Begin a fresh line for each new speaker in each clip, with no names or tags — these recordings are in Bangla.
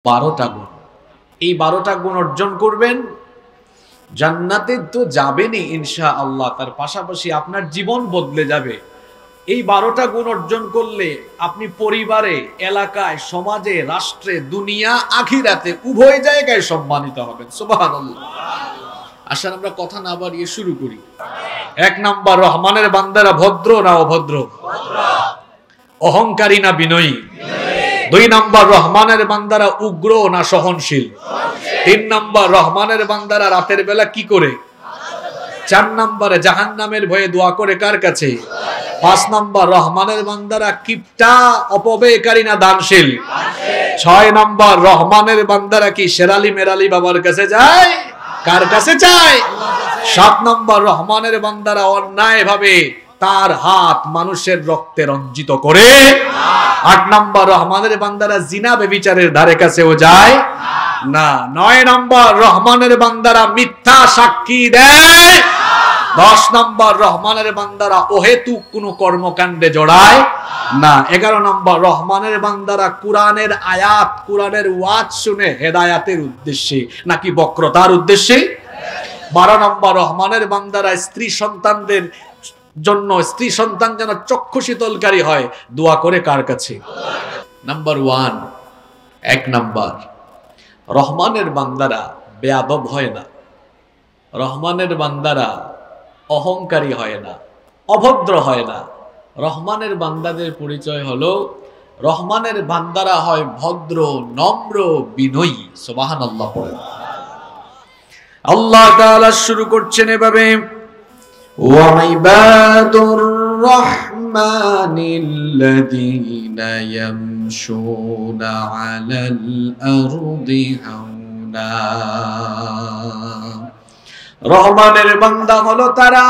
12টা গুণ। এই 12টা গুণ অর্জন করবেন, জান্নাতে তো যাবেনই ইনশাআল্লাহ, তার পাশাপাশি আপনার জীবন বদলে যাবে। এই 12টা গুণ অর্জন করলে আপনি পরিবারে, এলাকায়, সমাজে, রাষ্ট্রে, দুনিয়া, আখিরাতে উভয় জায়গায় সম্মানিত হবেন। সুবহানাল্লাহ। আসলে আমরা কথা না বাড়িয়ে শুরু করি। 1 নাম্বার, রহমানের বান্দারা ভদ্র না অভদ্র? অহংকারী না বিনয়ী? 2 নাম্বার, রহমানের বান্দারা উগ্র না সহনশীল? 3 নাম্বার, রহমানের বান্দারা রাতের বেলা কি করে? 4 নাম্বারে, জাহান্নামের ভয়ে দোয়া করে কার কাছে? 5 নাম্বার, রহমানের বান্দারা কিপটা অপব্যয়কারী না দানশীল? 6 নাম্বার, রহমানের বান্দারা কি শেরালি মেরালি বাবার কাছে যায়? কার কাছে চায়? 7 নাম্বার, রহমানের বান্দারা অন্যায় ভাবে তার হাত মানুষের রক্তে রঞ্জিত করে? 8 নাম্বার, রহমানের বান্দারা জিনা ব্যভিচারের ধারে কাছেও যায় না? 9 নাম্বার, রহমানের বান্দারা মিথ্যা সাক্ষী দেয়? 10 নাম্বার, রহমানের বান্দারা অহেতুক কোনো কর্মকাণ্ডে জড়ায় না? 11 নাম্বার, রহমানের বান্দারা কোরআনের আয়াত, কোরআনের ওয়াজ শুনে হেদায়াতের উদ্দেশ্যে নাকি বক্রতার উদ্দেশ্যে? 12 নাম্বার, রহমানের বান্দারা স্ত্রী সন্তানদের জন্য, স্ত্রী সন্তান যেন চক্ষু শীতলকারী হয়, দোয়া করে কার কাছে? নাম্বার 1, 1 নাম্বার, রহমানের বান্দারা বেয়াদব হয় না, রহমানের বান্দারা অহংকারী হয় না, অভদ্র হয় না। রহমানের বান্দাদের পরিচয় হলো, রহমানের বান্দারা হয় ভদ্র, নম্র, বিনয়ী। সুবহানাল্লাহ। আল্লাহ তাআলা শুরু করছেন এভাবে, ওয়াইবাদুর রহমানিল্লাযীনা ইয়ামশুনা আলাল আরদি হাওনা। রহমানের বান্দা হলো তারা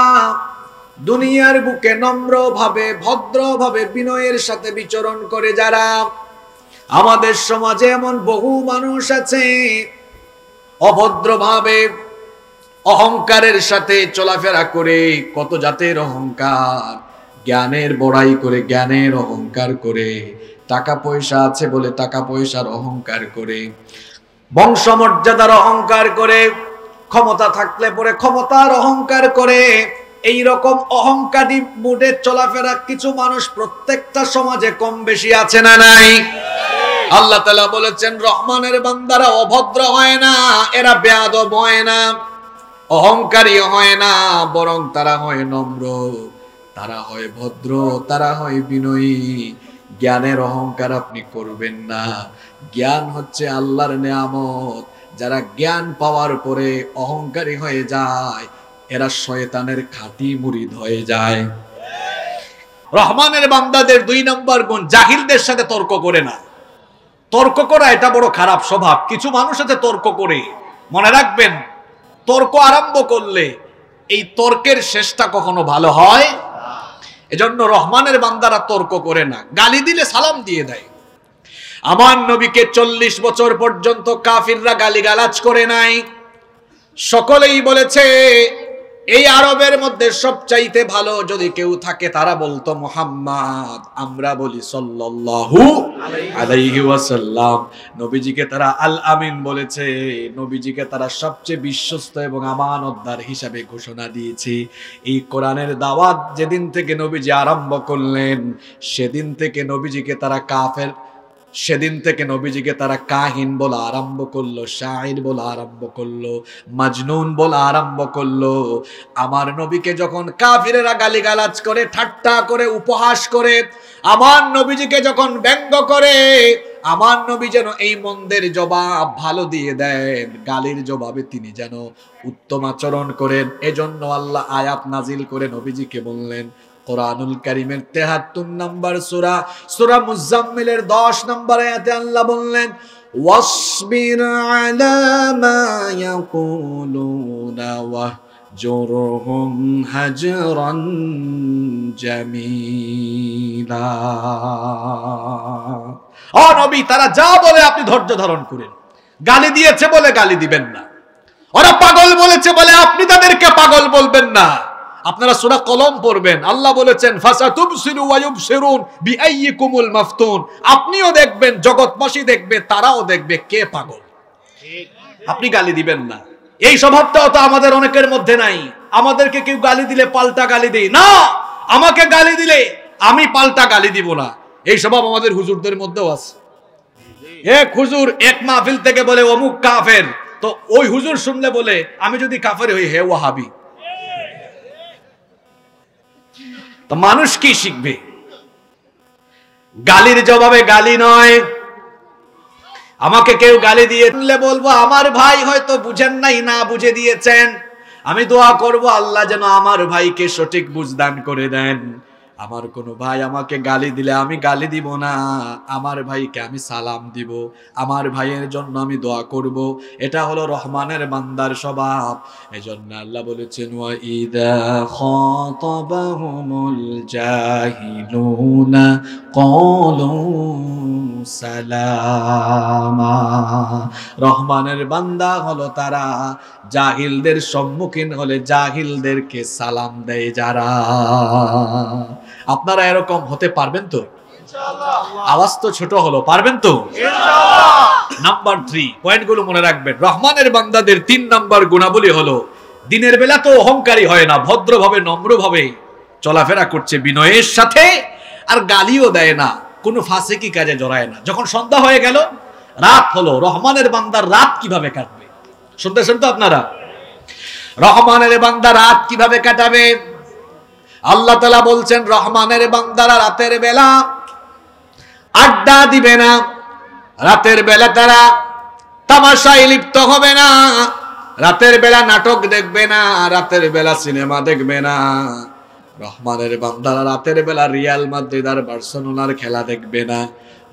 দুনিয়ার বুকে নম্রভাবে, ভদ্রভাবে, বিনয়ের সাথে বিচরণ করে যারা। আমাদের সমাজে এমন বহু মানুষ আছে অভদ্রভাবে, অহংকারের সাথে চলাফেরা করে। কত জাতের অহংকার! জ্ঞানের বড়াই করে, জ্ঞানের অহংকার করে। টাকা পয়সা আছে বলে টাকা পয়সার অহংকার করে, বংশমর্যাদার অহংকার করে, ক্ষমতা থাকলে পরে ক্ষমতার অহংকার করে। এই রকম অহংকারী মুডে চলাফেরা কিছু মানুষ প্রত্যেকটা সমাজে কম বেশি আছে না নাই? আল্লাহ তাআলা বলেছেন, রহমানের বান্দারা অভদ্র হয় না, এরা বেয়াদব হয় না, অহংকারী হয় না, বরং তারা হয় নম্র, তারা হয় ভদ্র, তারা হয় বিনয়ী। জ্ঞানের অহংকার আপনি করবেন না। জ্ঞান হচ্ছে আল্লাহর নেয়ামত। যারা জ্ঞান পাওয়ার পরে অহংকারী হয়ে যায়, এরা শয়তানের খাঁটি মুরিদ হয়ে যায়। রহমানের বান্দাদের 2 নম্বর গুণ, জাহিলদের সাথে তর্ক করে না। তর্ক করা এটা বড় খারাপ স্বভাব। কিছু মানুষ আছে তর্ক করে। মনে রাখবেন, তর্ক আরম্ভ করলে এই তর্কের শেষটা কখনো ভালো হয়। এজন্য রহমানের বান্দারা তর্ক করে না। গালি দিলে সালাম দিয়ে দেয়। আমার নবীকে 40 বছর পর্যন্ত কাফিররা গালিগালাজ করে নাই। সকলেই বলেছে এই আরবের মধ্যে সবচাইতে ভালো যদি কেউ থাকে তারা বলতো মুহাম্মদ, আমরা বলি সাল্লাল্লাহু আলাইহি ওয়াসাল্লাম। নবীজিকে তারা আল আমিন বলেছে। নবীজিকে তারা সবচেয়ে বিশ্বস্ত এবং আমানতদার হিসাবে ঘোষণা দিয়েছে। এই কোরআনের দাওয়াত যেদিন থেকে নবীজি আরম্ভ করলেন, সেদিন থেকে নবীজিকে তারা কাফের, সেদিন থেকে নবীজিকে তারা কাহিন বলা আরম্ভ করলো, শাইর বলা আরম্ভ করলো, মাজনুন বলা আরম্ভ করলো। আমার নবীকে যখন কাফিরেরা গালিগালাজ করে, ঠাট্টা করে, উপহাস করে, আমার নবীজিকে যখন ব্যঙ্গ করে, আমার নবী যেন এই মন্দের জবাব ভালো দিয়ে দেন, গালির জবাবে তিনি যেন উত্তম আচরণ করেন। এজন্য আল্লাহ আয়াত নাজিল করে নবীজিকে বললেন, কোরআনুল কারীমের ৭৩ নম্বর সূরা, সূরা মুজাম্মিলের 10 নম্বর আয়াতে আল্লাহ বললেন, ওয়াসবির আলা মা ইয়াকুলুনা ওয়াহজুরহুম হাজরান জামিলা। ও নবী, তারা যা বলে আপনি ধৈর্য ধারণ করেন। গালি দিয়েছে বলে গালি দিবেন না। ওরা পাগল বলেছে বলে আপনি তাদেরকে পাগল বলবেন না। আপনারা সূরা কলম পড়বেন, আল্লাহ বলেছেন ফাসাতুবসিরু ওয়া ইউবসিরুন বিআইয়িকুমুল মাফতুন। আপনিও দেখবেন, জগৎবাসী দেখবে, তারাও দেখবে কে পাগল। আপনি গালি দিবেন না, এই স্বভাবটাও তো আমাদের অনেকের মধ্যে নাই। আমাদেরকে কেউ গালি দিলে পাল্টা গালি দেই না, আমাকে গালি দিলে আমি পাল্টা গালি দিব না, এই স্বভাব আমাদের হুজুরদের মধ্যেও আছে। এক হুজুর এক মাহফিল থেকে বলে অমুক কাফের, তো ওই হুজুর শুনলে বলে আমি যদি কাফের হই হে ওয়াহাবি। তো মানুষ কি শিখবে? গালির জবাবে গালি নয়। আমাকে কেউ গালি দিয়ে বলবো আমার ভাই হয়তো বুঝেন নাই, না বুঝে দিয়েছেন। আমি দোয়া করব আল্লাহ যেন আমার ভাইকে সঠিক বুঝদান করে দেন। আমার কোনো ভাই আমাকে গালি দিলে আমি গালি দিব না, আমার ভাইকে আমি সালাম দিব, আমার ভাইয়ের জন্য আমি দোয়া করব। এটা হলো রহমানের বান্দার স্বভাব। এজন্য আল্লাহ বলেছেন ওয়া ইদা খাতাবাহুমুল জাহিলুনা ক্বালু সালামা। রহমানের বান্দা হলো তারা জাহিলদের সম্মুখীন হলে জাহিলদেরকে সালাম দেয় যারা। আপনারা এরকম হতে পারবেন তো ইনশাআল্লাহ? আওয়াজ তো ছোট হলো, পারবেন তো ইনশাআল্লাহ? নাম্বার 3 পয়েন্টগুলো মনে রাখবেন। রহমানের বান্দাদের 3 নাম্বার গুণাবলী হলো দিনের বেলা তো অহংকারী হয় না, ভদ্রভাবে নম্রভাবে চলাফেরা করছে বিনয়ের সাথে, আর গালিও দেয় না, কোনো ফাসিকি কাজে জড়ায় না। যখন সন্ধ্যা হয়ে গেল, রাত হলো, রহমানের বান্দার রাত কিভাবে কাটবে শুনতেছেন তো আপনারা? রহমানের বান্দা রাত কিভাবে কাটাবে? আল্লাহ তাআলা বলছেন রহমানের বান্দারা রাতের বেলা আড্ডা দিবে না, রাতের বেলা তারা তামাশায় লিপ্ত হবে না, রাতের বেলা নাটক দেখবে না, রাতের বেলা সিনেমা দেখবে না। রহমানের বান্দারা রাতের বেলা রিয়াল মাদ্রিদ আর বার্সেলোনার খেলা দেখবে না।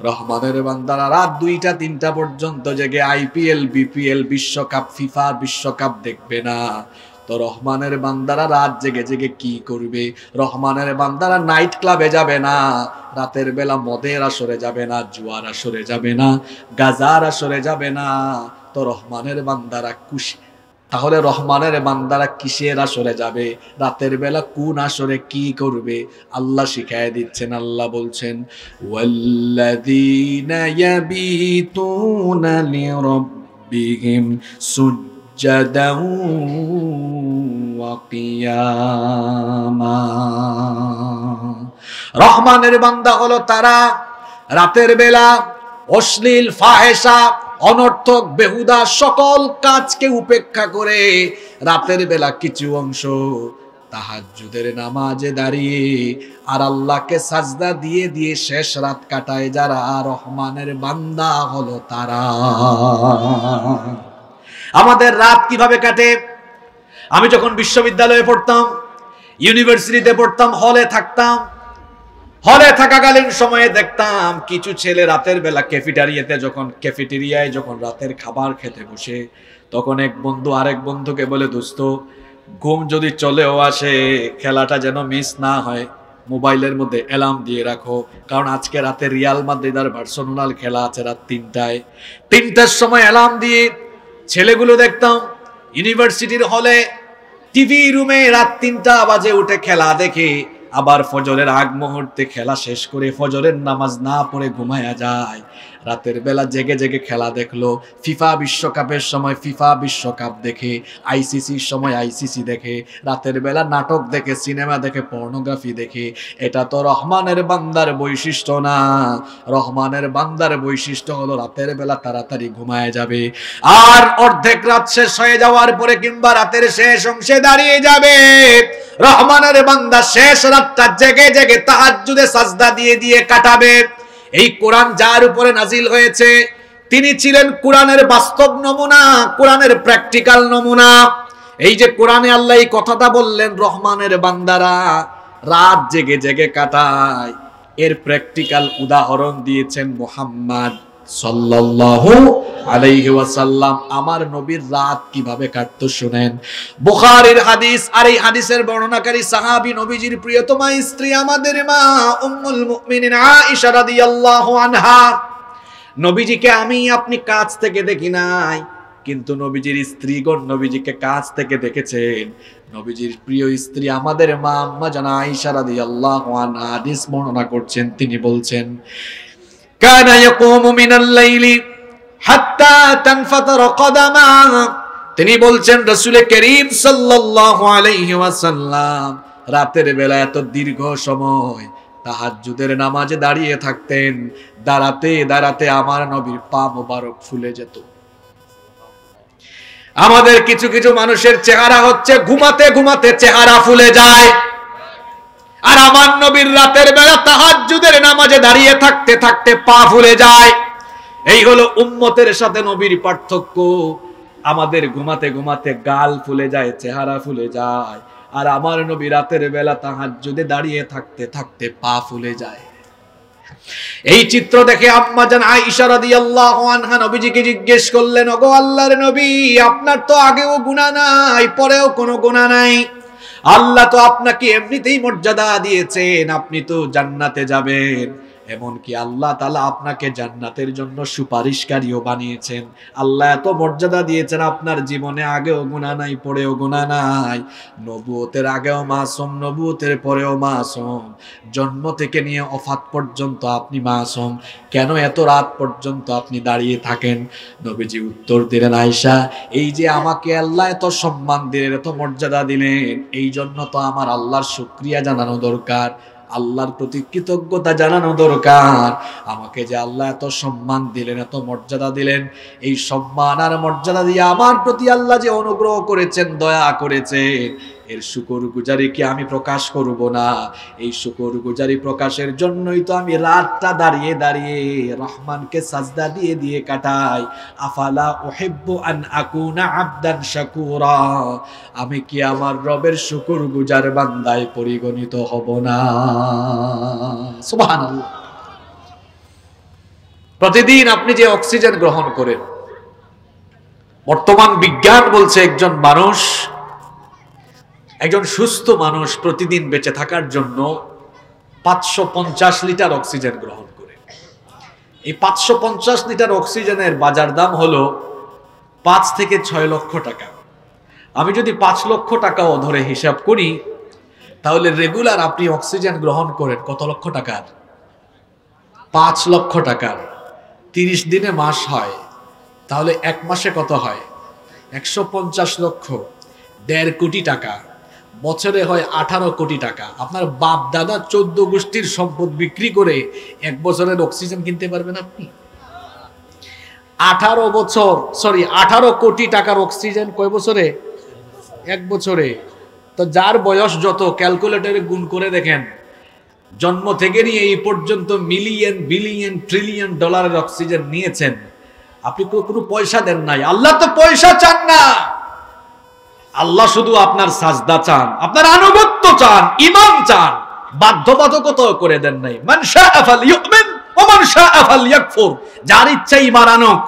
রহমানের বান্দারা রাত 2টা 3টা পর্যন্ত জেগে আইপিএল, বিপিএল, বিশ্বকাপ, ফিফা বিশ্বকাপ দেখবে না। তো রহমানের বান্দারা রাত জেগে জেগে কি করবে? রহমানের বান্দারা নাইট ক্লাবে যাবে না, রাতের বেলা মদের আসরে যাবে না, জুয়ার আসরে যাবে না, গাজার আসরে যাবে না। তো রহমানের বান্দারা খুশি। তাহলে রহমানের বান্দারা কিসের আসরে যাবে? রাতের বেলা কোন আসরে কি করবে আল্লাহ শিখায় দিচ্ছেন। আল্লাহ বলছেন ওয়াল্লাযীনা ইয়াবিতুনা লিরাব্বিহিম সুজ্জাদান ওয়া কিয়ামা। রহমানের বান্দা হলো তারা রাতের বেলা অশ্লীল, ফাহেসা, অনর্থক, বেহুদা সকল কাজকে উপেক্ষা করে রাতের বেলা কিছু অংশ তাহাজ্জুদের নামাজে দাঁড়িয়ে আর আল্লাহকে সাজদা দিয়ে দিয়ে শেষ রাত কাটায় যারা রহমানের বান্দা হলো তারা। আমাদের রাত কিভাবে কাটে? আমি যখন বিশ্ববিদ্যালয়ে পড়তাম, ইউনিভার্সিটিতে পড়তাম, হলে থাকতাম, হলে থাকাকালীন সময়ে দেখতাম কিছু ছেলে রাতের বেলা ক্যাফেটেরিয়ায় যখন রাতের খাবার খেতে বসে, তখন এক বন্ধু আরেক বন্ধুকে বলে দোস্ত ঘুম যদি চলেও আসে খেলাটা যেন মিস না হয়, মোবাইলের মধ্যে অ্যালার্ম দিয়ে রাখো, কারণ আজকে রাতে রিয়াল মাদ্রিদ আর বার্সেলোনার খেলা আছে রাত 3টায়। 3টার সময় অ্যালার্ম দিয়ে ছেলেগুলো দেখতাম ইউনিভার্সিটির হলে টিভি রুমে রাত 3টা বাজে উঠে খেলা দেখে, আবার ফজরের আগ মুহূর্তে খেলা শেষ করে ফজরের নামাজ না পড়ে ঘুমায়া যায়। রাতের বেলা জেগে জেগে খেলা দেখলো, ফিফা বিশ্বকাপের সময় ফিফা বিশ্বকাপ দেখে, আইসিসির সময় আইসিসি দেখে, রাতের বেলা নাটক দেখে, সিনেমা দেখে, পর্নোগ্রাফি দেখে। এটা তো রহমানের বান্দার বৈশিষ্ট্য না। রহমানের বান্দার বৈশিষ্ট্য হলো রাতের বেলা তাড়াতাড়ি ঘুমায় যাবে, আর অর্ধেক রাত শেষ হয়ে যাওয়ার পরে কিংবা রাতের শেষ অংশে দাঁড়িয়ে যাবে। রহমানের বান্দা শেষ রাতটা জেগে জেগে তাহাজ্জুদে সাজদা দিয়ে দিয়ে কাটাবে। এই কোরআন যার উপরে নাজিল হয়েছে তিনি ছিলেন কোরআনের বাস্তব নমুনা, কোরআনের প্র্যাকটিক্যাল নমুনা। এই যে কোরআনে আল্লাহ এই কথাটা বললেন রহমানের বান্দারা রাত জেগে জেগে কাটায়, এর প্র্যাকটিক্যাল উদাহরণ দিয়েছেন মুহাম্মদ সাল্লাল্লাহু আলাইহি ওয়াসাল্লাম। আমার নবীর রাত কিভাবে কাটতো শুনেন। বুখারীর হাদিস, আর এই হাদিসের বর্ণনাকারী সাহাবী নবীজির প্রিয়তমা স্ত্রী আমাদের মা উম্মুল মুমিনিন আয়েশা রাদিয়াল্লাহু আনহা। নবীজিকে আপনি কাছ থেকে দেখি নাই, কিন্তু নবীজির স্ত্রীগণ নবীজিকে কাছ থেকে দেখেছেন। নবীজির প্রিয় স্ত্রী আমাদের মা আম্মা জানা আয়েশা রাদিয়াল্লাহু আনহা হাদিস বর্ণনা করছেন, তিনি বলছেন কানা ইয়াকুমু মিনাল লাইলি হাত্তা তানফাতারা কদামা। তিনি বলছেন রাসূল করিম সাল্লাল্লাহু আলাইহি ওয়াসাল্লাম রাতের বেলা এত দীর্ঘ সময় তাহাজ্জুদের নামাজে দাঁড়িয়ে থাকতেন। দাঁড়াতে দাঁড়াতে আমার নবীর পা মোবারক ফুলে যেত। আমাদের কিছু কিছু মানুষের চেহারা হচ্ছে ঘুমাতে ঘুমাতে চেহারা ফুলে যায়, আর আমার নবীর রাতের বেলা তাহাজ্জুদের নামাজে দাঁড়িয়ে থাকতে থাকতে পা ফুলে যায়। এই হলো উম্মতের সাথে নবীর পার্থক্য। আমাদের ঘুমাতে ঘুমাতে গাল ফুলে যায়, চেহারা ফুলে যায়, আর আমার নবী রাতের বেলা তাহাজ্জুদে দাঁড়িয়ে থাকতে থাকতে পা ফুলে যায়। এই চিত্র দেখে আম্মা জান আয়েশা রাদিয়াল্লাহু আনহা নবীজিকে জিজ্ঞেস করলেন, ওগো আল্লাহর নবী, আপনার তো আগেও গুনাহ নাই, পরেও কোনো গুনাহ নাই, আল্লাহ তো আপনাকে এমনিতেই মর্যাদা দিয়েছেন, আপনি তো জান্নাতে যাবেন, এমনকি আল্লাহ তাআলা আপনাকে জান্নাতের জন্য সুপারিশকারীও বানিয়েছেন। আল্লাহ এত মর্যাদা দিয়েছেন, আপনার জীবনে আগেও গুনাহ নাই, পরেও গুনাহ নাই, নবুয়তের আগেও মাসুম, নবুয়তের পরেও মাসুম, জন্ম থেকে নিয়ে ওফাত পর্যন্ত আপনি মাসুম, কেন এত রাত পর্যন্ত আপনি দাঁড়িয়ে থাকেন? নবীজি উত্তর দিলেন, আয়েশা, এই যে আমাকে আল্লাহ এত সম্মান দিলেন, এত মর্যাদা দিলেন, এই জন্য তো আমার আল্লাহর শুকরিয়া জানানো দরকার, আল্লাহর প্রতি কৃতজ্ঞতা জানানো দরকার। আমাকে যে আল্লাহ এত সম্মান দিলেন, এত মর্যাদা দিলেন, এই সম্মান আর মর্যাদা দিয়ে আমার প্রতি আল্লাহ যে অনুগ্রহ করেছেন, দয়া করেছেন, এর শুকরগুজারি কি আমি প্রকাশ করব না? এই শুকরগুজারি প্রকাশের জন্যই তো আমি রাতটা দাঁড়িয়ে দাঁড়িয়ে রহমানকে সাজদা দিয়ে দিয়ে কাটাই। আফালা উহিব্বু আন আকুনা আবদান শাকুরা, আমি কি আমার রবের শুকরগুজার বান্দায় পরিগণিত হব না? সুবহানাল্লাহ। প্রতিদিন আপনি যে অক্সিজেন গ্রহণ করেন, বর্তমান বিজ্ঞান বলছে একজন সুস্থ মানুষ প্রতিদিন বেঁচে থাকার জন্য 550 লিটার অক্সিজেন গ্রহণ করে। এই 550 লিটার অক্সিজেনের বাজার দাম হলো 5 থেকে 6 লক্ষ টাকা। আমি যদি 5 লক্ষ টাকাও ধরে হিসাব করি, তাহলে রেগুলার আপনি অক্সিজেন গ্রহণ করেন কত লক্ষ টাকার? 5 লক্ষ টাকার। 30 দিনে মাস হয়, তাহলে এক মাসে কত হয়? 150 লক্ষ, 1.5 কোটি টাকা। বছরে হয় 18 কোটি টাকা। আপনার বাপ দাদা 14 গোষ্ঠীর সম্পদ বিক্রি করে 1 বছরের অক্সিজেন কিনতে পারবেন আপনি? 18 কোটি টাকার অক্সিজেন কয় বছরে? 1 বছরে। তো যার বয়স যত, ক্যালকুলেটরে গুণ করে দেখেন, জন্ম থেকে নিয়ে এই পর্যন্ত মিলিয়ন বিলিয়ন ট্রিলিয়ন ডলারের অক্সিজেন নিয়েছেন, আপনি কোনো পয়সা দেন নাই। আল্লাহ তো পয়সা চান না, আল্লাহ শুধু আপনার সাজদা চান, আপনার আনুগত্য চান, ঈমান চান, বাধ্যবাধকতা করে দেন নাই। মান শাআ ফালইউমিন ওয়া মান শাআ ফালইয়াকফুর, যার ইচ্ছা ঈমান আনুক,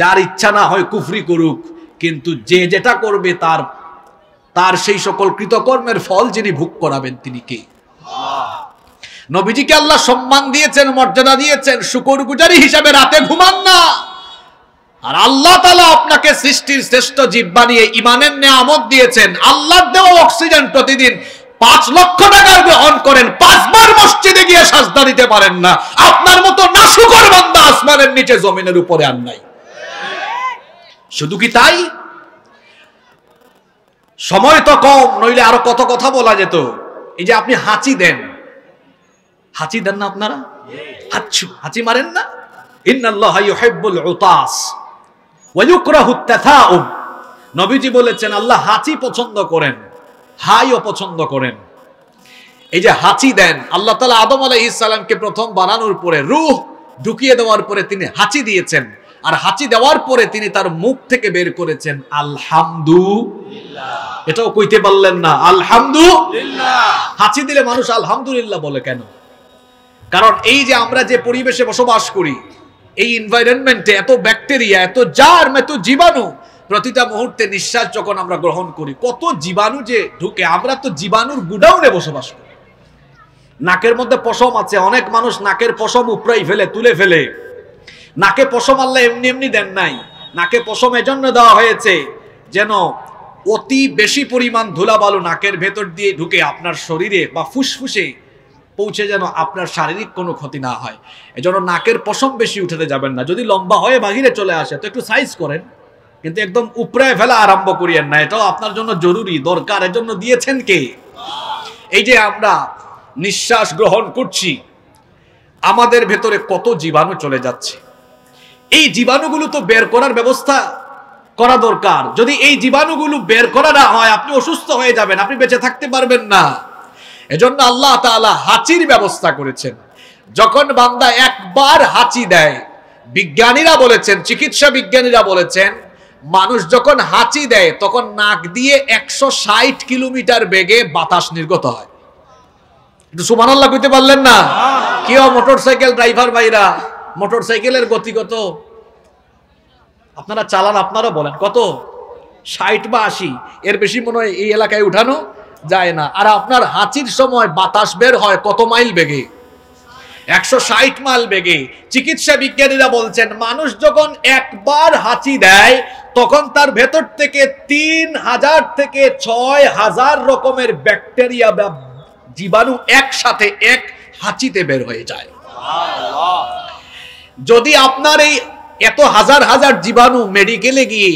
যার ইচ্ছা না হয় কুফরি করুক, কিন্তু যে যেটা করবে তার সেই সকল কৃতকর্মের ফল যিনি ভোগ করাবেন তিনি কে? নবীজিকে আল্লাহ সম্মান দিয়েছেন, মর্যাদা দিয়েছেন, শুকরগুজারি হিসাবে রাতে ঘুমান না। আর আল্লাহ তাআলা আপনাকে সৃষ্টির শ্রেষ্ঠ জীব বানিয়ে ঈমানের নেয়ামত দিয়েছেন। আল্লাহর দেওয়া অক্সিজেন প্রতিদিন 5 লক্ষ টাকার গ্রহণ করেন, 5 বার মসজিদে গিয়ে সাজদা দিতে পারেন না। আপনার মতো নাশুকর বান্দা আসমানের নিচে জমিনের উপরে আর নাই। শুধু কি তাই? সময় তো কম, নইলে আরো কত কথা বলা যেত। এই যে আপনি হাঁচি দেন না আপনারা? হাঁচি মারেন না? ইন্নাল্লাহা ইউহিব্বুল উতাস ওয়া ইউকরাহুত তাথাউম। নবীজি বলেছেন আল্লাহ হাঁচি পছন্দ করেন, হাইও পছন্দ করেন। এই যে হাঁচি দেন, আল্লাহ তাআলা আদম আলাইহিস সালামকে প্রথম বানানোর পরে, রূহ ঢুকিয়ে দেওয়ার পরে তিনি হাঁচি দিয়েছেন, আর হাঁচি দেওয়ার পরে তিনি তার মুখ থেকে বের করেছেন আলহামদুলিল্লাহ। এটাও কইতে পারলেন না আলহামদুলিল্লাহ। হাঁচি দিলে মানুষ আলহামদুলিল্লাহ বলে কেন? কারণ এই যে আমরা যে পরিবেশে বসবাস করি, এই এনভায়রনমেন্টে এত ব্যাকটেরিয়া, এত জার্ম, এত জীবাণু, প্রতিটা মুহূর্তে নিঃশ্বাস যখন আমরা গ্রহণ করি, কত জীবাণু যে ঢুকে। আমরা তো জীবাণুর গুডাউনে বসবাস করি। নাকের মধ্যে পশম আছে, অনেক মানুষ নাকের পশম উপড়াই ফেলে, তুলে ফেলে। নাকে পশম আল্লাহ এমনি এমনি দেন নাই, নাকে পশম এজন্য দেওয়া হয়েছে যেন অতি বেশি পরিমাণ ধুলাবালু নাকের ভেতর দিয়ে ঢুকে আপনার শরীরে বা ফুসফুসে পৌঁছে যেন আপনার শারীরিক কোনো ক্ষতি না হয়। এজন্য নাকের পশম বেশি উঠাতে যাবেন না। যদি লম্বা হয়ে বাহিরে চলে আসে তো একটু সাইজ করেন, কিন্তু একদম উপরে ফেলা আরম্ভ করিয়েন না। এটাও আপনার জন্য জরুরি, দরকার। এর জন্য দিয়েছেন কে? এই যে আমরা নিঃশ্বাস গ্রহণ করছি, আমাদের ভেতরে কত জীবাণু চলে যাচ্ছে। এই জীবাণুগুলো তো বের করার ব্যবস্থা করা দরকার। যদি এই জীবাণুগুলো বের করা না হয়, আপনি অসুস্থ হয়ে যাবেন, আপনি বেঁচে থাকতে পারবেন না। এজন্য আল্লাহ তাআলা হাঁচির ব্যবস্থা করেছেন। যখন বান্দা একবার হাঁচি দেয়, বিজ্ঞানীরা বলেছেন, চিকিৎসা বিজ্ঞানীরা বলেছেন, মানুষ যখন হাঁচি দেয় তখন নাক দিয়ে 160 কিলোমিটার বেগে বাতাস নির্গত হয়। একটু সুবহানাল্লাহ কইতে পারলেন না? কেউ মোটরসাইকেল ড্রাইভার ভাইরা, মোটরসাইকেলের গতি কত আপনারা চালান? আপনারা বলেন কত? 60 বা 80, এর বেশি মনে হয় এই এলাকায় উঠানো যায় না। আর আপনার হাঁচির সময় বাতাস বের হয় কত মাইল বেগে? 160 মাইল বেগে। চিকিৎসা বিজ্ঞানীরা বলছেন, মানুষ যখন একবার হাঁচি দেয় তখন তার ভেতর থেকে 3000 থেকে 6000 রকমের ব্যাকটেরিয়া বা জীবাণু একসাথে এক হাঁচিতে বের হয়ে যায়। যদি আপনার এই এত হাজার হাজার জীবাণু মেডিকেলে গিয়ে,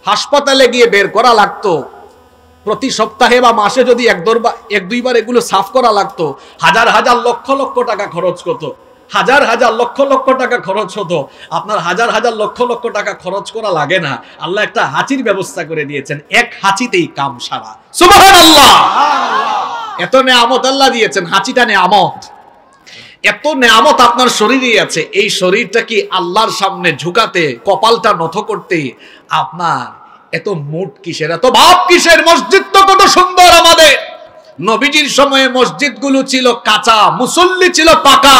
হাসপাতালে গিয়ে বের করা লাগতো, প্রতি সপ্তাহে বা মাসে যদি এক দুইবার এগুলো সাফ করা লাগতো, হাজার হাজার লক্ষ লক্ষ টাকা খরচ হতো, হাজার হাজার লক্ষ লক্ষ টাকা খরচ হতো। আপনার হাজার হাজার লক্ষ লক্ষ টাকা খরচ করা লাগে না। আল্লাহ একটা হাঁচির ব্যবস্থা করে দিয়েছেন, এক হাঁচিতেই কাম সারা। সুবহানাল্লাহ! এত নেয়ামত আল্লাহ দিয়েছেন। হাঁচিটা নেয়ামত। এত নেয়ামত আপনার শরীরে আছে, এই শরীরটা কি আল্লাহর সামনে ঝুঁকাতে, কপালটা নত করতে আপনার এত মুড কিসের, এত ভাব কিসের? মসজিদ তো কত সুন্দর আমাদের। নবীজির সময়ে মসজিদগুলো ছিল কাঁচা, মুসল্লি ছিল পাকা।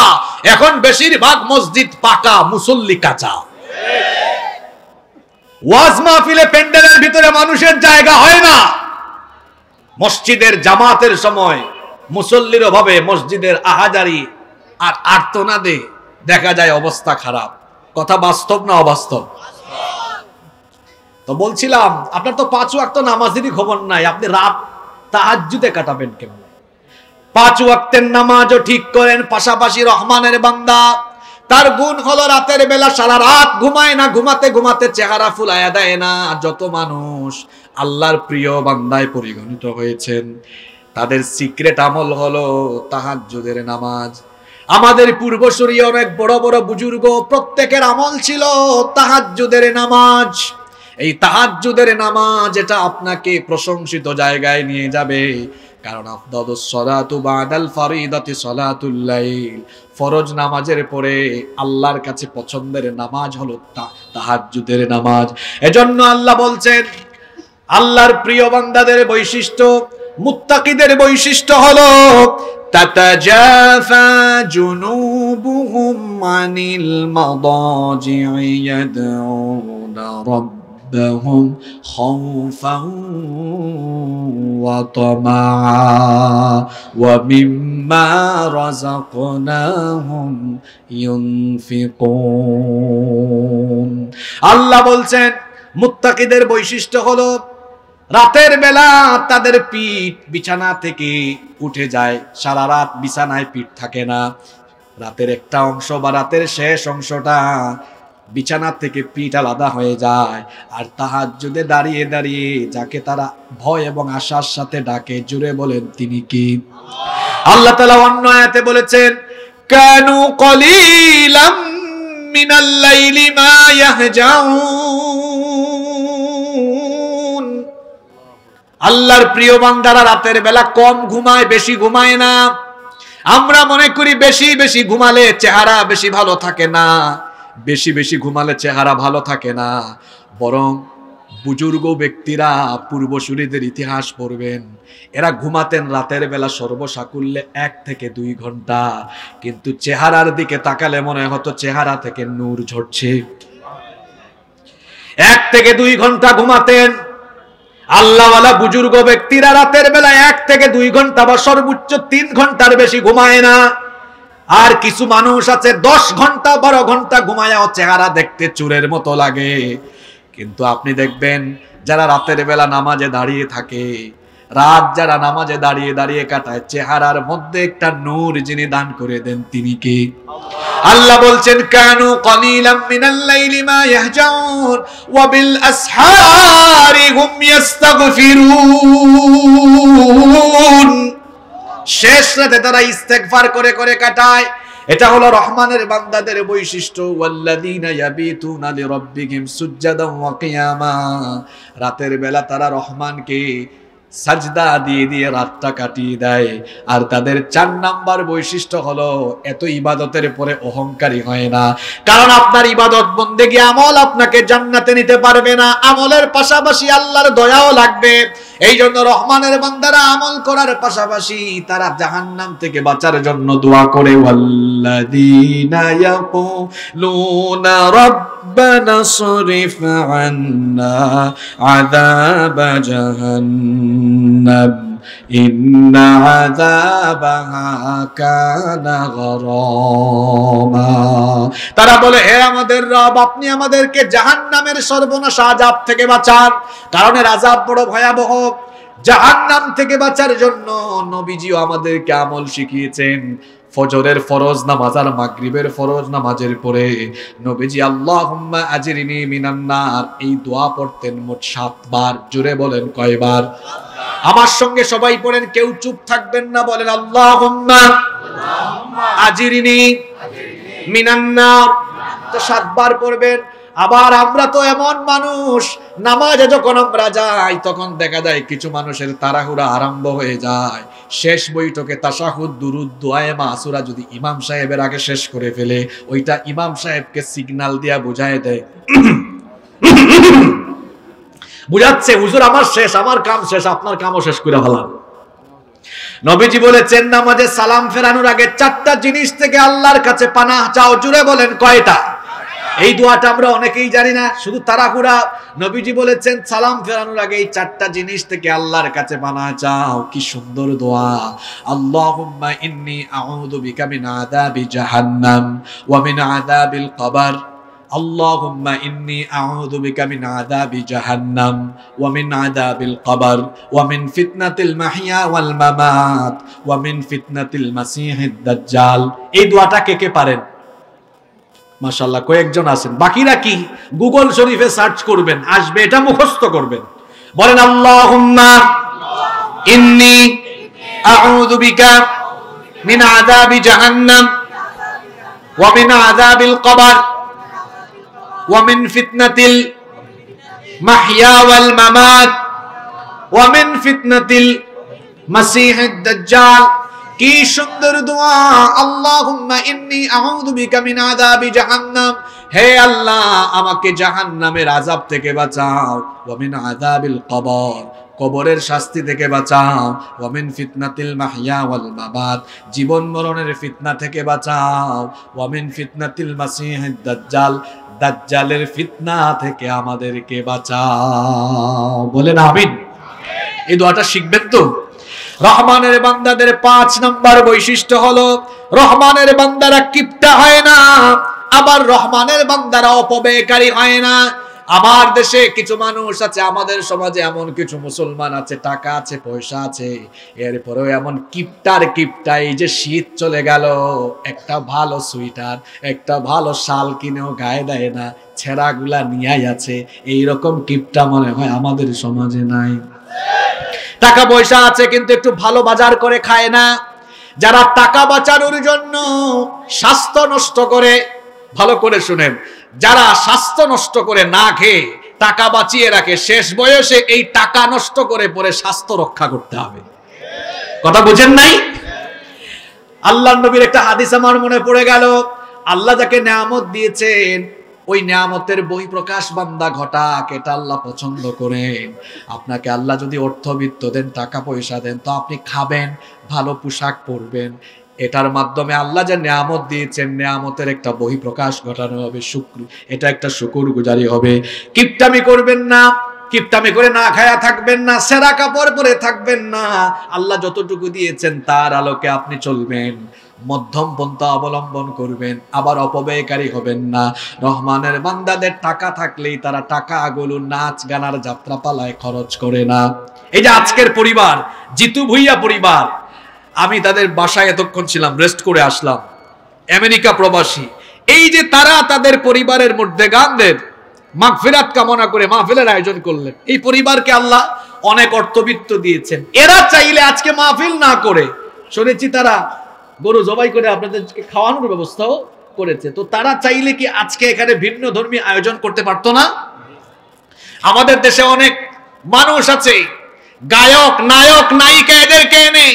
এখন বেশিরভাগ মসজিদ পাকা, মুসল্লি কাঁচা। ওয়াজ মাহফিলে প্যান্ডেলের ভিতরে মানুষের জায়গা হয় না। মসজিদের জামাতের সময় মুসল্লির অভাবে মসজিদের আহাজারি আর আর্তনাদে দেখা যায় অবস্থা খারাপ। কথা বাস্তব না অবাস্তব? তো বলছিলাম, আপনার তো 5 ওয়াক্ত নামাজেরই খবর নাই, আপনি রাত তাহাজ্জুদে কাটাবেন কেমন? 5 ওয়াক্তের নামাজও ঠিক করেন, পাশাপাশি রহমানের বান্দা। তার গুণ হলো রাতের বেলা সারা রাত ঘুমায় না, ঘুমাতে ঘুমাতে চেহারা ফুলায়া দেয় না। যত মানুষ আল্লাহর প্রিয় বান্দায় পরিগণিত হয়েছেন, তাদের সিক্রেট আমল হলো তাহাজ্জুদের নামাজ। আমাদের পূর্বসূরি অনেক বড় বড় বুজুর্গ, প্রত্যেকের আমল ছিল তাহাজ্জুদের নামাজ। এই তাহাজ্জুদের নামাজ এটা আপনাকে প্রশংসিত জায়গায় নিয়ে যাবে। কারণ আফদালুস সালাতু বাদাল ফারিদাতি সালাতুল লাইল, ফরজ নামাজের পরে আল্লাহর কাছে পছন্দের নামাজ হলো তাহাজ্জুদের নামাজ। এজন্য আল্লাহ বলছেন, আল্লাহর প্রিয় বান্দাদের বৈশিষ্ট্য, মুত্তাকিদের বৈশিষ্ট্য হলো তাতাজাফা জুনুবুহুম আনিল মাদাজি'i ইয়াদউনা রাব্বাহুম খাওফান ওয়া তামাআ ওয়া মিম্মা রাযাকনাহুম ইউনফিকুন। আল্লাহ বলছেন, মুত্তাকিদের বৈশিষ্ট্য হলো রাতের বেলা তাদের পিঠ বিছানা থেকে উঠে যায়, সারা রাত বিছানায় পিঠ থাকে না। রাতের একটা অংশ বা রাতের শেষ অংশটা বিছানা থেকে পিঠ আলাদা হয়ে যায়। আর তাহাজ্জুদে দাঁড়িয়ে দাঁড়িয়ে যাকে তারা ভয় এবং আশার সাথে ডাকে, জুড়ে বলেন তিনি কি? আল্লাহ তাআলা অন্য আয়াতে বলেছেন, কানু কলিলাম মিনাল লাইলি মা ইয়াহজাউন। আল্লাহর প্রিয় বান্দারা রাতের বেলা কম ঘুমায়, বেশি ঘুমায় না। আমরা মনে করি বেশি বেশি ঘুমালে চেহারা বেশি ভালো থাকে না, বেশি বেশি ঘুমালে চেহারা ভালো থাকে না। বরং বুজুর্গ ব্যক্তিরা, পূর্বসূরীদের ইতিহাস পড়বেন, এরা ঘুমাতেন রাতের বেলা সর্বসাকুল্যে 1 থেকে 2 ঘন্টা, কিন্তু চেহারার দিকে তাকালে মনে হতো চেহারা থেকে নূর ঝরছে। 1 থেকে 2 ঘন্টা ঘুমাতেন। আল্লাহওয়ালা বুজুর্গ ব্যক্তিরা রাতের বেলা 1 থেকে 2 ঘন্টা বা সর্বোচ্চ 3 ঘন্টার বেশি ঘুমায় না। আর কিছু মানুষ আছে 10 ঘন্টা 12 ঘন্টা ঘুমায়াও চেহারা দেখতে চুরের মতো লাগে। কিন্তু আপনি দেখবেন যারা রাতের বেলা নামাজে দাঁড়িয়ে থাকে, রাত যারা নামাজে দাঁড়িয়ে দাঁড়িয়ে কাটায়, চেহারার মধ্যে একটা নূর যিনি দান করে দেন তিনি কে? আল্লাহ বলছেন কানু কলিলাম মিনাল লাইলি মা ইয়াহজাউন ওয়া বিল আসহারি হুম ইস্তাগফিরুন। শেষ রাতে তারা ইস্তেগফার করে করে কাটায়। এটা হলো রহমানের বান্দাদের বৈশিষ্ট্য। ওয়াল্লাযীনা ইয়াবিতুনা লিরাব্বিহিম সুজদান ওয়া কিয়ামা। রাতের বেলা তারা রহমানকে সাজদা দিয়ে দিয়ে রাতটা কাটিয়ে দেয়। আর তাদের 4 নাম্বার বৈশিষ্ট্য হলো এত ইবাদতের পরে অহংকারী হয় না। কারণ আপনার ইবাদত বন্দেগী আমল আপনাকে জান্নাতে নিতে পারবে না, আমলের পাশাপাশি আল্লাহর দয়াও লাগবে। এই জন্য রহমানের বান্দারা আমল করার পাশাপাশি তারা জাহান্নাম থেকে বাঁচার জন্য দোয়া করে। ওয়াল্লাযীনা ইয়াকুলুনা রাব্বানা সরিফ আন্না আযাবা জাহান্নাম ইন্না আযাবাহা কানা গরামা। তারা বলে, হে আমাদের রব, আপনি আমাদেরকে জাহান্নামের সর্বনাশ আযাব থেকে বাঁচান, কারণ এর আযাব বড় ভয়াবহ। জাহান্নাম থেকে বাঁচার জন্য নবীজিও আমাদেরকে আমল শিখিয়েছেন। ফজরের ফরজ নামাজ আর মাগরিবের ফরজ নামাজের পরে নবীজি আল্লাহুম্মা আজিরনি মিনান নার এই দোয়া পড়তেন মোট 7 বার। জোরে বলেন কয়বার? আমার সঙ্গে সবাই পড়েন, কেউ চুপ থাকবেন না, বলেন আল্লাহুম্মা আজিরনি মিনান নার। তো 7 বার পড়বেন। আবার আমরা তো এমন মানুষ, নামাজে যখন আমরা যাই তখন দেখা যায় কিছু মানুষের তাড়াহুড়া আরম্ভ হয়ে যায়। শেষ বৈঠকে তাশাহুদ, দুরুদ, দোয়ায়ে মাসুরা যদি ইমাম সাহেবের আগে শেষ করে ফেলে, ওইটা ইমাম সাহেবকে সিগন্যাল দিয়া বুঝায় দেয়, বুঝাচ্ছে হুজুর আমার শেষ, আমার কাম শেষ, আপনার কামও শেষ করে ফেলান। নবীজি বলেছেন নামাজে সালাম ফেরানোর আগে 4টা জিনিস থেকে আল্লাহর কাছে পানাহ চাও। জুড়ে বলেন কয়টা? এই দোয়াটা আমরা অনেকেই জানি না, শুধু তাড়াহুড়া। নবীজি বলেছেন সালাম ফেরানোর আগে এই 4টা জিনিস থেকে আল্লাহর কাছে পানাহ চাও। কি সুন্দর দোয়া! আল্লাহুম্মা ইন্নী আউযু বিকা মিন আযাবি জাহান্নাম ওয়া মিন আযাবিল কবর। আল্লাহুম্মা ইন্নী আউযু বিকা মিন আযাবি জাহান্নাম ওয়া মিন আযাবিল কবর ওয়া মিন ফিতনাতিল মাহইয়া ওয়াল মামাত ওয়া মিন ফিতনাতিল মাসিহিদ দাজ্জাল। এই দোয়াটা কে কে পারেন? মাশাআল্লাহ, কয়েকজন আছেন। বাকিরা কি? গুগল শরীফে সার্চ করবেন, আসবে, এটা মুখস্থ করবেন। বলেন আল্লাহুম্মা ইন্নী আউযু বিকা মিন আযাবি জাহান্নাম ওয়া মিন আযাবিল কবর ওয়া মিন ফিতনাতিল মাহইয়া ওয়াল মামাত ওয়া মিন ফিতনাতিল মাসিহিদ দাজ্জাল। কি সুন্দর দোয়া! আল্লাহুম্মা ইন্নী আউযু বিকা মিন আযাবি জাহান্নাম, হে আল্লাহ আমাকে জাহান্নামের আযাব থেকে বাঁচাও। ওয়া মিন আযাবিল কবর, কবরের শাস্তি থেকে বাঁচাও। ওয়া মিন ফিতনাতিল মাহইয়া ওয়াল মামাত, জীবন মরণের ফিতনা থেকে বাঁচাও। ওয়া মিন ফিতনাতিল মাসিহিদ দাজ্জাল, দাজ্জালের ফিতনা থেকে আমাদেরকে বাঁচাও। বলেন আমিন। এই দোয়াটা শিখবেন তো? রহমানের বান্দাদের 5 নাম্বার বৈশিষ্ট্য হলো রহমানের বান্দারা কিপটা হয় না, আবার রহমানের বান্দারা অপব্যয়কারী হয় না। আমার দেশে কিছু মানুষ আছে, আমাদের সমাজে এমন কিছু মুসলমান আছে, টাকা আছে, পয়সা আছে, এরপরেও এমন কিপটার কিপটা। এই যে শীত চলে গেল, একটা ভালো সুইটার, একটা ভালো শাল কিনেও গায়ে দেয় না, ছেঁড়াগুলা নিয়াই আছে। এইরকম কিপটা মনে হয় আমাদের সমাজে নাই। টাকা পয়সা আছে কিন্তু একটু ভালো বাজার করে খায় না। যারা টাকা বাঁচানোর জন্য স্বাস্থ্য নষ্ট করে, ভালো করে শুনেন, যারা স্বাস্থ্য নষ্ট করে না খেয়ে টাকা বাঁচিয়ে রাখে, শেষ বয়সে এই টাকা নষ্ট করে পরে স্বাস্থ্য রক্ষা করতে হবে। কথা বুঝেন নাই? আল্লাহর নবীর একটা হাদিস আমার মনে পড়ে গেল। আল্লাহ যাকে নিয়ামত দিয়েছেন, ওই নিয়ামতের বহিঃপ্রকাশ বান্দা ঘটাক, এটা আল্লাহ পছন্দ করেন। আপনাকে আল্লাহ যদি অর্থবিত্ত দেন, টাকা পয়সা দেন, তো আপনি খাবেন, ভালো পোশাক পরবেন। এটার মাধ্যমে আল্লাহ যে নিয়ামত দিয়েছেন, নিয়ামতের একটা বহিঃপ্রকাশ ঘটানো হবে, শুকর, এটা একটা শুকরগুজারি হবে। কিপটামি করবেন না। কিপটামি করে না খায়া থাকবেন না, সেরা কাপড় পরে থাকবেন না। আল্লাহ যতটুকু দিয়েছেন তার আলোকে আপনি চলবেন, মধ্যম পন্থা অবলম্বন করবেন, আবার অপব্যয়কারী হবেন না। রহমানের বান্দাদের টাকা থাকলেই তারা টাকাগুলো নাচ গানার যাত্রাপালায় খরচ করে না। এই যে আজকের পরিবার, জিতু ভুইয়া পরিবার, আমি তাদের বাসায় এতক্ষণ ছিলাম, রেস্ট করে আসলাম, আমেরিকা প্রবাসী। এই যে তারা তাদের পরিবারের মধ্যে গানদের মাগফিরাত কামনা করে মাহফিলের আয়োজন করলেন। এই পরিবারকে আল্লাহ অনেক অর্থবিত্ত দিয়েছেন। এরা চাইলে আজকে মাহফিল না করে, শুনেছি তারা গরু জবাই করে আপনাদেরকে খাওয়ানোর ব্যবস্থাও করেছে, তো তারা চাইলে কি আজকে এখানে ভিন্ন ধর্মী আয়োজন করতে পারতো না? আমাদের দেশে অনেক মানুষ আছে, গায়ক নায়ক নায়িকা এদেরকে এনে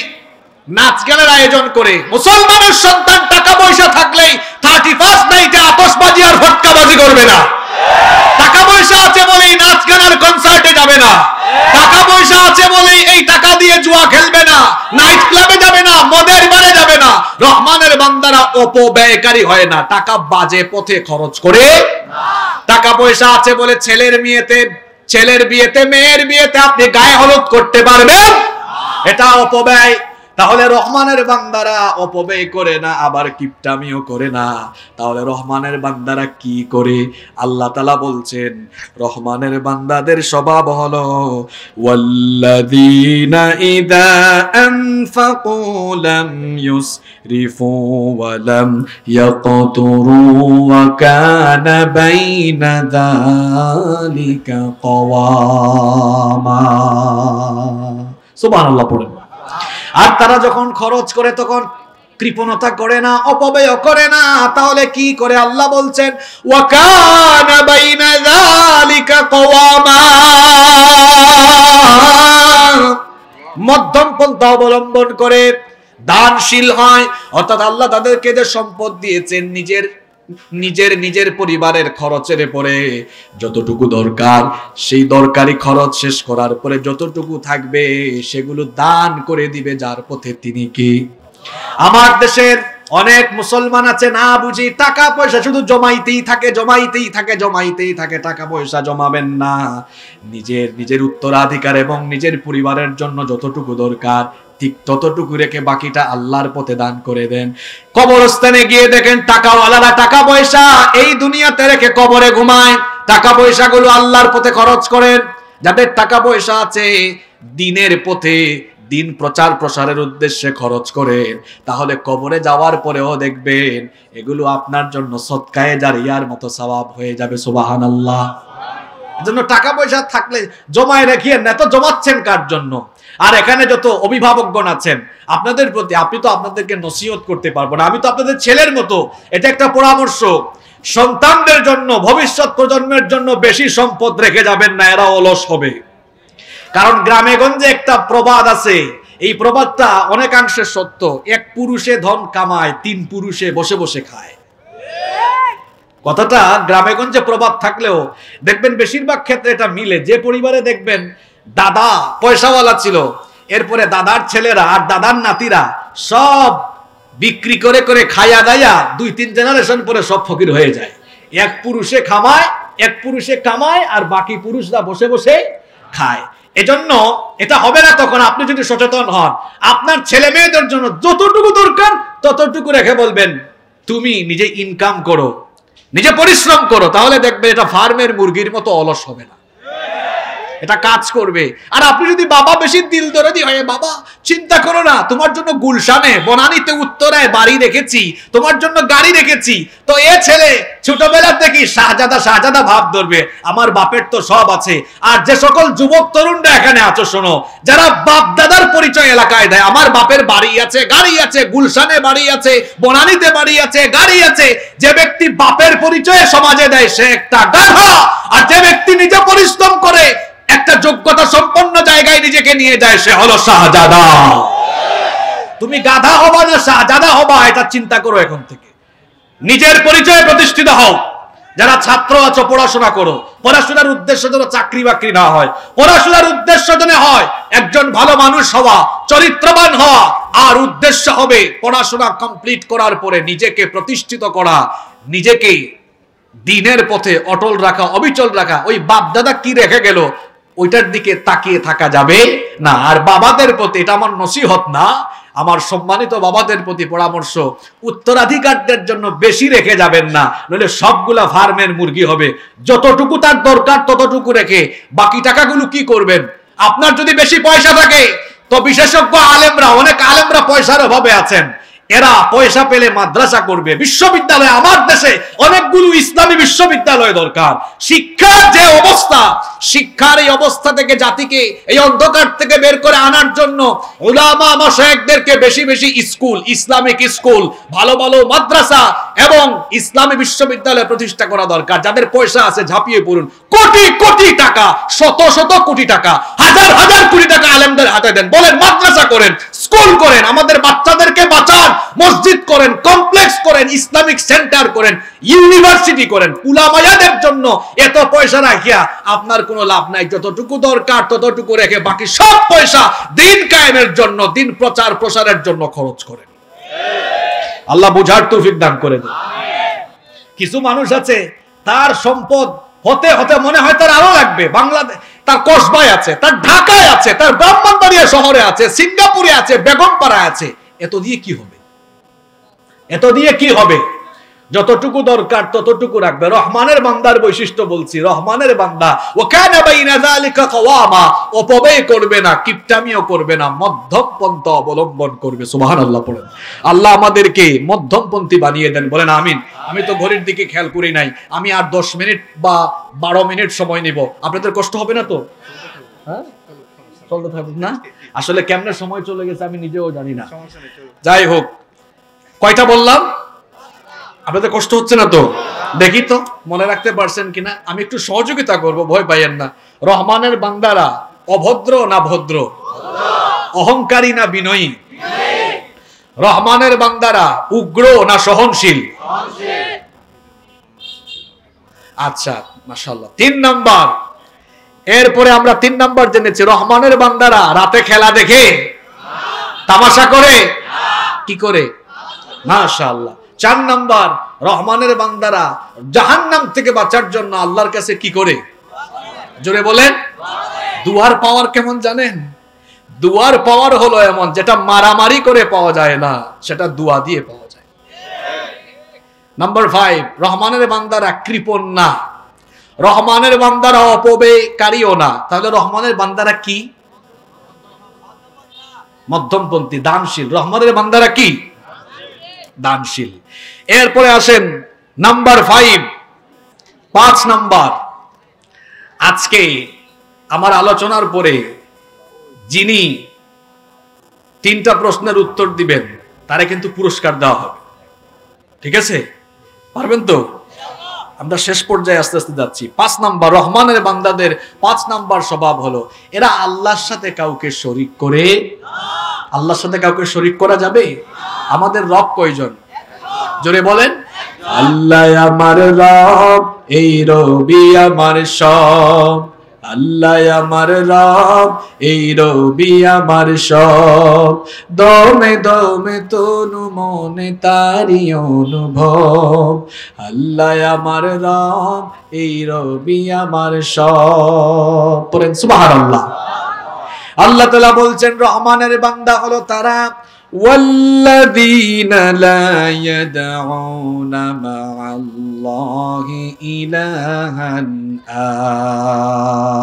নাচ গানের আয়োজন করে। মুসলমানের সন্তান টাকা পয়সা থাকলেই 31st নাইটে আতশবাজি আর ফটকাবাজি করবে না। টাকা পয়সা আছে বলেই নাচ গানের কনসার্টে যাবে না। টাকা পয়সা আছে বলেই এই টাকা দিয়ে জুয়া খেলবে না, নাইট ক্লাবে যাবে না, মদের বারে যাবে না। রহমানের বান্দারা অপব্যয়কারী হয় না, টাকা বাজে পথে খরচ করে না। টাকা পয়সা আছে বলে ছেলের বিয়েতে মেয়ের বিয়েতে আপনি গায়ে হলুদ করতে পারবেন, এটা অপব্যয়। তাহলে রহমানের বান্দারা অপব্যয় করে না, আবার কিপটামিও করে না। তাহলে রহমানের বান্দারা কি করে? আল্লাহ তাআলা বলছেন রহমানের বান্দাদের স্বভাব হলো ওয়াল্লাযীনা ইযা আনফাকু লাম ইউসরিফু ওয়া লাম ইয়াকতুরু ওয়া কানা বাইনা যালিকা কওয়ামা। সুবহানাল্লাহ পড়েন। আর তারা যখন খরচ করে তখন কৃপণতা করে না, অপব্যয় করে না। তাহলে কি করে? আল্লাহ বলছেন ওয়া কানা বাইনা যালিকা কওয়ামা, মধ্যম পন্থা অবলম্বন করে দানশীল হয়। অর্থাৎ আল্লাহ তাদেরকে যে সম্পদ দিয়েছেন নিজের পরিবারের খরচের পরে যতটুকু দরকার, সেই দরকারি খরচ শেষ করার পরে যতটুকু থাকবে সেগুলো দান করে দিবে যার পথে তিনি কি। আমার দেশের অনেক মুসলমান আছে না বুঝি টাকা পয়সা শুধু জমাইতেই থাকে। টাকা পয়সা জমাবেন না, নিজের উত্তরাধিকার এবং নিজের পরিবারের জন্য যতটুকু দরকার ঠিক ততটুকু রেখে বাকিটা আল্লাহর পথে দান করে দেন। কবরস্থানে গিয়ে দেখেন টাকাওয়ালারা টাকা পয়সা এই দুনিয়াতে রেখে কবরে ঘুমায়। টাকা পয়সাগুলো আল্লাহর পথে খরচ করেন। যাদের টাকা পয়সা আছে দ্বীনের পথে, দিন প্রচার প্রসারের উদ্দেশ্যে খরচ করেন, তাহলে কবরে যাওয়ার পরেও দেখবেন এগুলো আপনার জন্য সদকায়ে জারিয়ার মতো সওয়াব হয়ে যাবে। সুবহানাল্লাহ। এজন্য টাকা পয়সা থাকলে জমায় রাখিয়েন না। তো জমাচ্ছেন কার জন্য? আর এখানে যত অভিভাবকগণ আছেন আপনাদের প্রতি, আমি তো আপনাদেরকে নসিহত করতে পারবো না, আমি তো আপনাদের ছেলের মতো। এটা একটা পরামর্শ, সন্তানদের জন্য, ভবিষ্যৎ প্রজন্মের জন্য বেশি সম্পদ রেখে যাবেন না, এরা অলস হবে। কারণ গ্রামে গঞ্জে একটা প্রবাদ আছে, এই প্রবাদটা অনেকাংশে সত্য। এক পুরুষে ধন কামায়, 3 পুরুষে বসে বসে খায়। কথাটা গ্রামে গঞ্জে প্রবাদ থাকলেও দেখবেন বেশিরভাগ ক্ষেত্রে এটা মিলে। যে পরিবারে দেখবেন দাদা পয়সাওয়ালা ছিল, এরপরে দাদার ছেলেরা আর দাদার নাতিরা সব বিক্রি করে করে খায়া দায়া 2-3 জেনারেশন পরে সব ফকির হয়ে যায়। এক পুরুষে কামায় আর বাকি পুরুষরা বসে বসে খায়। এজন্য এটা হবে না তখন আপনি যদি সচেতন হন। আপনার ছেলে মেয়েদের জন্য যতটুকু দরকার ততটুকু রেখে বলবেন তুমি নিজে ইনকাম করো, নিজে পরিশ্রম করো, তাহলে দেখবে এটা ফার্মের মুরগির মতো অলস হবে না, এটা কাজ করবে। আর আপনি যদি বাবা বেশি দিল দরদি হয়ে, বাবা চিন্তা করো না, তোমার জন্য গুলশানে বনানীতে উত্তরায় বাড়ি রেখেছি, তোমার জন্য গাড়ি রেখেছি, তো এ ছেলে ছোটবেলা থেকে শাহজাদা ভাব ধরবে, আমার বাপের তো সব আছে। আর যে সকল যুবক তরুণরা এখানে আছো শোনো, যারা বাপ দাদার পরিচয় এলাকায় দেয়, আমার বাপের বাড়ি আছে, গাড়ি আছে, গুলশানে বাড়ি আছে, বনানীতে বাড়ি আছে, গাড়ি আছে, যে ব্যক্তি বাপের পরিচয়ে সমাজে দেয় সে একটা গাধা। আর যে ব্যক্তি নিজে পরিশ্রম করে একটা যোগ্যতা সম্পন্ন জায়গায় নিজেকে নিয়ে যায় সে হলো শাহজাদা। তুমি গাধা হবা না শাহজাদা হবা, এটা চিন্তা করো এখন থেকে। নিজের পরিচয়ে প্রতিষ্ঠিত হও। যারা ছাত্র আছো পড়াশোনা করো, পড়াশোনার উদ্দেশ্য যেন চাকরি বাকরি না হয়, পড়াশোনার উদ্দেশ্য যেন হয় একজন ভালো মানুষ হওয়া, চরিত্রবান হওয়া। আর উদ্দেশ্য হবে পড়াশোনা কমপ্লিট করার পরে নিজেকে প্রতিষ্ঠিত করা, নিজেকে দ্বীনের পথে অটল রাখা, অবিচল রাখা। ওই বাপ দাদা কি রেখে গেল ওইটার দিকে তাকিয়ে থাকা যাবে না। আর বাবাদের প্রতি, এটা আমার নসিহত না, আমার সম্মানিত বাবাদের প্রতি পরামর্শ, উত্তরাধিকারদের জন্য বেশি রেখে যাবেন না, নইলে সবগুলা ফার্মের মুরগি হবে। যতটুকু তার দরকার ততটুকু রেখে বাকি টাকাগুলো কি করবেন? আপনার যদি বেশি পয়সা থাকে তো বিশেষজ্ঞ আলেমরা, অনেক আলেমরা পয়সার অভাবে আছেন, এরা পয়সা পেলে মাদ্রাসা করবে, বিশ্ববিদ্যালয়। আমার দেশে অনেকগুলো ইসলামী বিশ্ববিদ্যালয় দরকার। শিক্ষার যে অবস্থা, শিক্ষার এই অবস্থা থেকে জাতিকে এই অন্ধকার থেকে বের করে আনার জন্য উলামা মাশায়েখদেরকে বেশি বেশি স্কুল, ইসলামিক স্কুল, ভালো ভালো মাদ্রাসা এবং ইসলামী বিশ্ববিদ্যালয় প্রতিষ্ঠা করা দরকার। যাদের পয়সা আছে ঝাঁপিয়ে পড়ুন, কোটি কোটি টাকা, শত শত কোটি টাকা, হাজার হাজার কোটি টাকা আলেমদের হাতে দেন, বলেন মাদ্রাসা করেন, স্কুল করেন, আমাদের বাচ্চাদেরকে বাঁচান, মসজিদ করেন, কমপ্লেক্স করেন, ইসলামিক সেন্টার করেন, ইউনিভার্সিটি করেন। উলামায়াদের জন্য এত পয়সা রাখিয়া আপনার কোনো লাভ নাই। যতটুকু দরকার ততটুকু রেখে বাকি সব পয়সা দিন কায়েমের জন্য, দিন প্রচার প্রসারের জন্য খরচ করেন। আল্লাহ বুঝার তৌফিক দান করে দেন। কিছু মানুষ আছে, তার সম্পদ হতে হতে মনে হয় তার আরো লাগবে। বাংলাদেশ, তার কসবায় আছে, তার ঢাকায় আছে, তার ব্রাহ্মণবাড়িয়া শহরে আছে, সিঙ্গাপুরে আছে, বেগমপাড়ায় আছে। এত দিয়ে কি হবে? এত দিয়ে কি হবে? যতটুকু দরকার ততটুকু রাখবে। রহমানের বান্দার বৈশিষ্ট্য বলছি, রহমানের বান্দা ও কানা বাইনা যালিকা কওয়ামা, অপব্যয় করবে না, কিপটামিও করবে না, মধ্যম পন্থা অবলম্বন করবে। সুবহানাল্লাহ পড়েন। আল্লাহ আমাদেরকে মধ্যমপন্থী বানিয়ে দেন, বলেন আমিন। আমি তো ঘড়ির দিকে খেয়াল করি নাই, আমি আর 10 মিনিট বা 12 মিনিট সময় নিব। আপনাদের কষ্ট হবে না তো? হ্যাঁ, চলতে থাকুক না। আসলে কেমনে সময় চলে গেছে আমি নিজেও জানি না। যাই হোক, কয়টা বললাম? আপনাদের কষ্ট হচ্ছে না তো? দেখি তো মনে রাখতে পারছেন কিনা। আমি একটু সহযোগিতা করব, ভয় পাইয়েন না। রহমানের বান্দারা অভদ্র না ভদ্র? অহংকারী না বিনয়ী? রহমানের বান্দারা উগ্র না সহনশীল? আচ্ছা, মাশাআল্লাহ। 3 নাম্বার, এরপরে আমরা 3 নাম্বার জেনেছি, রহমানের বান্দারা রাতে খেলা দেখে, তামাশা করে, কি করে? মাশাআল্লাহ। 4 নাম্বার, রহমানের বান্দারা জাহান্নাম থেকে বাঁচার জন্য আল্লাহর কাছে কি করে? জোরে বলেন। দুয়ার পাওয়ার কেমন জানেন? দুয়ার পাওয়ার হলো এমন, যেটা মারামারি করে পাওয়া যায় না, সেটা দোয়া দিয়ে পাওয়া যায়। নাম্বার 5, রহমানের বান্দারা কৃপণ না, রহমানের বান্দারা অপব্যয়কারীও না। তাহলে রহমানের বান্দারা কি? মধ্যমপন্থী, দানশীল। রহমানের বান্দারা কি? দানশীল। এরপরে আসেন নাম্বার 5 নাম্বার। আজকে আমার আলোচনার পরে যিনি 3টা প্রশ্নের উত্তর দিবেন তারে কিন্তু পুরস্কার দেওয়া হবে। ঠিক আছে? পারবেন তো? আমরা শেষ পর্যায়ে আস্তে আস্তে যাচ্ছি। 5 নাম্বার, রহমানের বান্দাদের 5 নাম্বার স্বভাব হলো এরা আল্লাহর সাথে কাউকে শরীক করে। আল্লাহর সাথে কাউকে শরীক করা যাবে? আমাদের রব কয়জন? জোরে বলেন। আল্লাহ আমার রব, এই রবি আমার সব। আল্লাহ আমার রব, এই রবি আমার সব। দমে দমে তনু মনে তারি অনুভব। আল্লাহ আমার রব, এই রবি আমার সব। পড়েন সুবহানাল্লাহ। আল্লাহ তাআলা বলছেন রহমানের বান্দা হলো তারা والذين لا يدعون مع الله إلها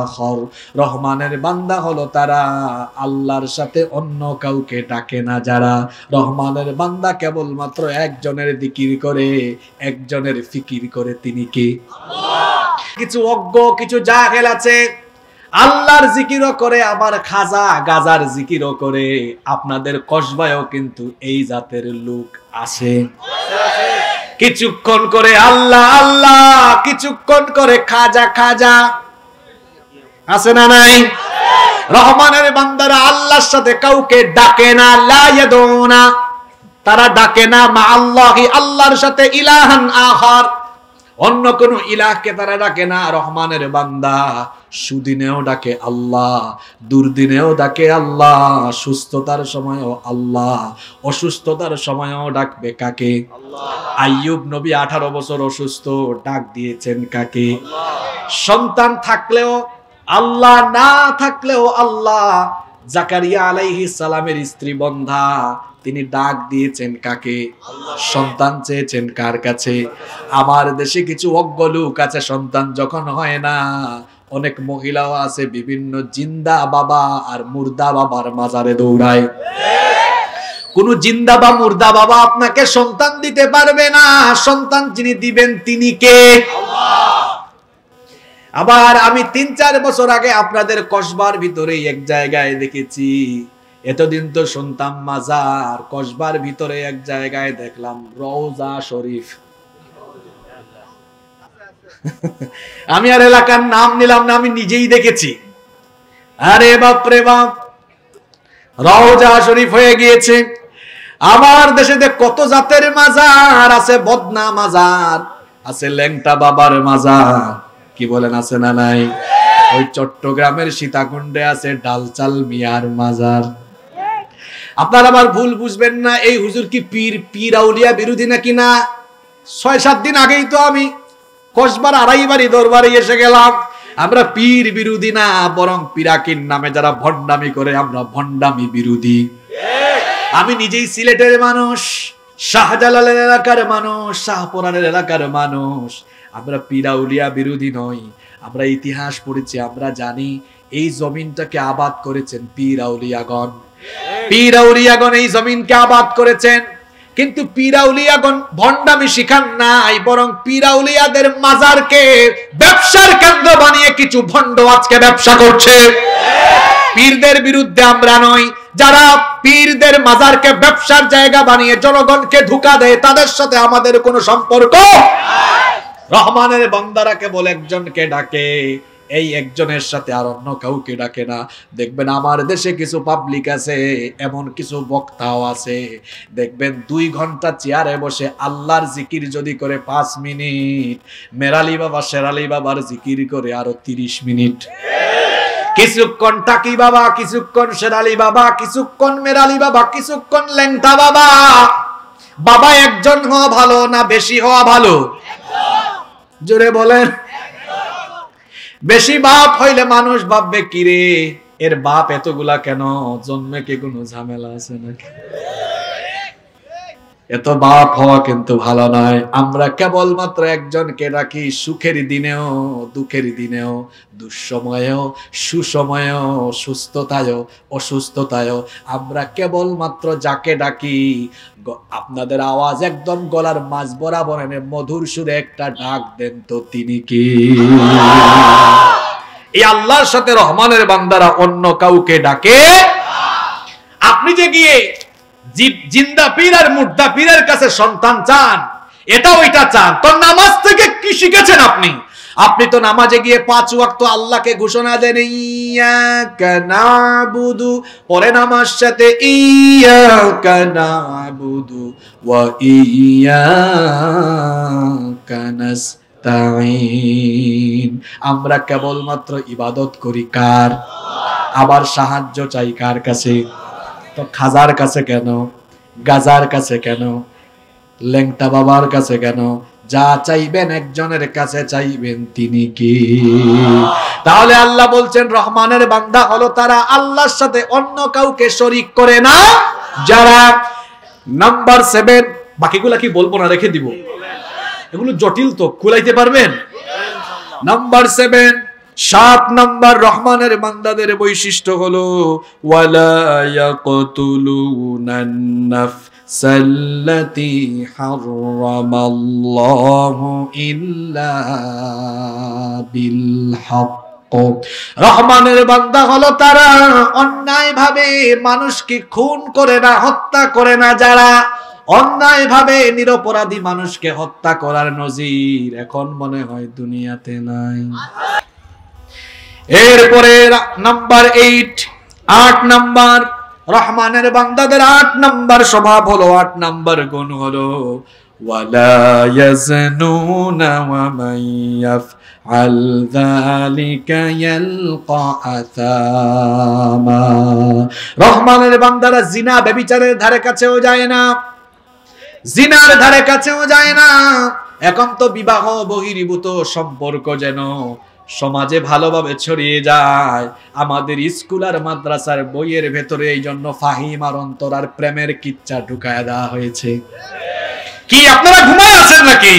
آخر। রহমানের বান্দা হলো তারা আল্লাহর সাথে অন্য কাউকে ডাকে না যারা। রহমানের বান্দা কেবলমাত্র একজনের জিকির করে, একজনের ফিকির করে, তিনি কে? আল্লাহ। কিছু অজ্ঞ, কিছু জাহেল আছে, আল্লাহর জিকিরও করে, আবার খাজা গাজার জিকিরও করে। আপনাদের কসবায়ও কিন্তু এই জাতের লোক আছে। কিছুক্ষণ করে আল্লাহ আল্লাহ, কিছুক্ষণ করে খাজা খাজা, আছে না নাই? রহমানের বান্দারা আল্লাহর সাথে কাউকে ডাকে না, লা ইয়াদুনা, তারা ডাকে না মা আল্লাহি, আল্লাহর সাথে ইলাহান আখার, অন্য কোন ইলাহকে তারা ডাকে না। রহমানের বান্দা সুদিনেও ডাকে আল্লাহ, দুর্দিনেও ডাকে আল্লাহ, সুস্থতার সময়ও আল্লাহ, অসুস্থতার সময়ও ডাকবে কাকে? আইয়ুব নবী 18 বছর অসুস্থ, ডাক দিয়েছেন কাকে? সন্তান থাকলেও আল্লাহ না থাকলেও আল্লাহ জাকারিয়া আলাইহিস সালামের স্ত্রী বন্ধা, তিনি ডাক দিয়েছেন কাকে? সন্তান চেয়েছেন কার কাছে? আমার দেশে কিছু অজ্ঞ লোক আছে, সন্তান যখন হয় না, অনেক মহিলাও আছে বিভিন্ন জিন্দা বাবা আর মুর্দা বাবার মাজারে দৌড়ায়। কোন জিন্দা বা মুর্দা বাবা আপনাকে সন্তান দিতে পারবে না, সন্তান যিনি দিবেন তিনি কে? আবার আমি ৩-৪ বছর আগে আপনাদের কসবার ভিতরে এক জায়গায় দেখেছি, এতদিন তো শুনতাম মাজার, কসবার ভিতরে এক জায়গায় দেখলাম রওজা শরীফ। আমি আর এলাকার নাম নিলাম না, আমি নিজেই দেখেছি। আরে বাপ রে বাপ, রওজা শরীফ হয়ে গিয়েছে। আমার দেশে কত জাতের মাজার আছে, বদনা মাজার আছে, ল্যাংটা বাবার মাজার, কি বলেন আছে না নাই? ওই চট্টগ্রামের সীতাকুণ্ডে আছে ডালচাল মিয়ার মাজার। আপনারা আবার ভুল বুঝবেন না, এই হুজুর কি পীর আউলিয়া বিরোধী নাকি? না, ৬-৭ দিন আগেই তো আমি কসবার আড়াইবাড়ি দরবারে এসে গেলাম। আমরা পীর বিরোধী না, বরং পীরাকির নামে যারা ভণ্ডামি করে আমরা ভণ্ডামি বিরোধী। আমি নিজেই সিলেটের মানুষ, শাহজালালের এলাকার মানুষ, শাহপুরানের এলাকার মানুষ। আমরা পীরাউলিয়া বিরোধী নই, আমরা ইতিহাস পড়েছি, আমরা জানি এই জমিনটাকে আবাদ করেছেন পীরাউলিয়াগণ। পীরাউলিয়াগণ এই জমিনকে আবাদ করেছেন, কিন্তু পীরাউলিয়াগণ ভণ্ডামি শিখান নাই, বরং পীরাউলিয়াদের মাজারকে ব্যবসার কেন্দ্র বানিয়ে কিছু ভণ্ড আজকে ব্যবসা করছে। পীরদের বিরুদ্ধে আমরা নই, যারা পীরদের মাজারকে ব্যবসার জায়গা বানিয়ে জনগণকে ধোঁকা দেয় তাদের সাথে আমাদের কোনো সম্পর্ক। রহমানের বান্দারা কেবল একজনকে ডাকে, এই একজনের সাথে আর অন্য কাউকে ডাকে না। দেখবেন আমার দেশে কিছু পাবলিক আছে, এমন কিছু বক্তাও আছে, দেখবেন 2 ঘন্টা চেয়ারে বসে আল্লাহর জিকির যদি করে 5 মিনিট, মেরালি বাবা শেরালি বাবার জিকির করে আরো 30 মিনিট। কিছুক্ষণ টাকি বাবা, কিছুক্ষণ শেরালি বাবা, কিছুক্ষণ মেরালি বাবা, কিছুক্ষণ ল্যাংটা বাবা। বাবা একজন হওয়া ভালো না বেশি হওয়া ভালো? জোরে বলেন। বেশি বাপ হইলে মানুষ ভাববে কিরে এর বাপ এতগুলা কেন, জন্মে কি কোনো ঝামেলা আছে নাকি? এত বাপ হওয়া কিন্তু ভালো নয়। আমরা কেবলমাত্র একজনকে রাখি, সুখের দিনেও দুঃখের দিনেও, দুঃসময়েও সুসময়েও, সুস্থতায়ও অসুস্থতায়ও আমরা কেবলমাত্র যাকে ডাকি। আপনাদের আওয়াজ একদম গলার মাঝ বরাবর এনে মধুর সুরে একটা ডাক দেন তো, তিনি কি? এই আল্লাহর সাথে রহমানের বান্দারা অন্য কাউকে ডাকে। আপনি যে গিয়ে জিন্দা পীর আর মুর্দা পীরের কাছে সন্তান চান, এটা ওইটা চান, তো নামাজ থেকে কি শিখেছেন আপনি? আপনি তো নামাজে গিয়ে 5 ওয়াক্ত আল্লাহকে ঘোষণা দেন ইয়াকা নাবুদু, পরে নামাজ সাথে ইয়াকা নাবুদু ওয়া ইয়াকা নাস্তাঈন। আমরা কেবলমাত্র ইবাদত করি কার? আবার সাহায্য চাই কার কাছে? তো খাজার কাছে কেন, গাজার কাছে কেন, ল্যাংটা বাবার কাছে কেন? যা চাইবেন একজনের কাছে চাইবেন, তিনি কি? তাহলে আল্লাহ বলছেন রহমানের বান্দা হলো তারা আল্লাহর সাথে অন্য কাউকে শরীক করে না যারা। নাম্বার 7, বাকিগুলা কি বলবো না, রেখে দিব, এগুলো জটিল তো, কুলাইতে পারবেন? নাম্বার 7, 7 নাম্বার রহমানের বান্দাদের বৈশিষ্ট্য হলো ওয়ালা ইয়াকতুলুনান নাফসাল্লাতী হারামাল্লাহু ইল্লা বিল হক। রহমানের বান্দা হলো তারা অন্যায়ভাবে মানুষকে খুন করে না, হত্যা করে না। যারা অন্যায়ভাবে নিরপরাধী মানুষকে হত্যা করার নজির এখন মনে হয় দুনিয়াতে নাই। এরপরে নাম্বার 8 নাম্বার রহমানের বান্দাদের 8 নাম্বার স্বভাব হলো, 8 নাম্বার গুণ হলো ওয়ালা ইয়াজনুনা ওয়া মান ইয়াফআল যালিকা ইয়ালকা আসামা। রহমানের বান্দারা জিনা ব্যভিচারের ধারে কাছেও যায় না, জিনার ধারে কাছেও যায় না। এখন তো বিবাহ বহির্ভূত সম্পর্ক যেন সমাজে ভালোভাবে ছড়িয়ে যায়। আমাদের স্কুল আর মাদ্রাসার বইয়ের ভেতরে এই জন্য ফাহিম আর অন্তর আর প্রেমের কিচ্ছা ঢুকায় দেওয়া হয়েছে। কি আপনারা ঘুমায় আছেন নাকি?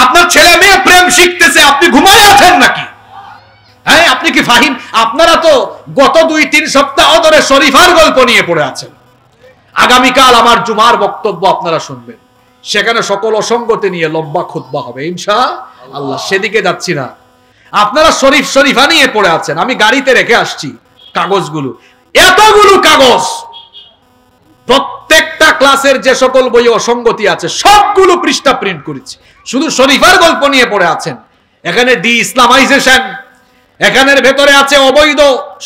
আপনার ছেলে মেয়ে প্রেম শিখতেছে, আপনি ঘুমায় আছেন নাকি? হ্যাঁ, আপনি কি ফাহিম? আপনারা তো গত 2-3 সপ্তাহ ধরে শরীফার গল্প নিয়ে পড়ে আছেন। আগামীকাল আমার জুমার বক্তব্য আপনারা শুনবেন, সেখানে সকল অসঙ্গতি নিয়ে লম্বা খুতবা হবে ইনশাআল্লাহ। সেদিকে যাচ্ছি না। আপনারা শরীফা নিয়ে পড়ে আছেন। আমি গাড়িতে রেখে আসছি কাগজগুলো, এতগুলো কাগজ, প্রত্যেকটা ক্লাসের যে সকল বই অসঙ্গতি আছে সবগুলো পৃষ্ঠা প্রিন্ট করেছি। শুধু শরীফার গল্প নিয়ে পড়ে আছেন। এখানে ডি ইসলামাইজেশন, এখানের ভেতরে আছে অবৈধ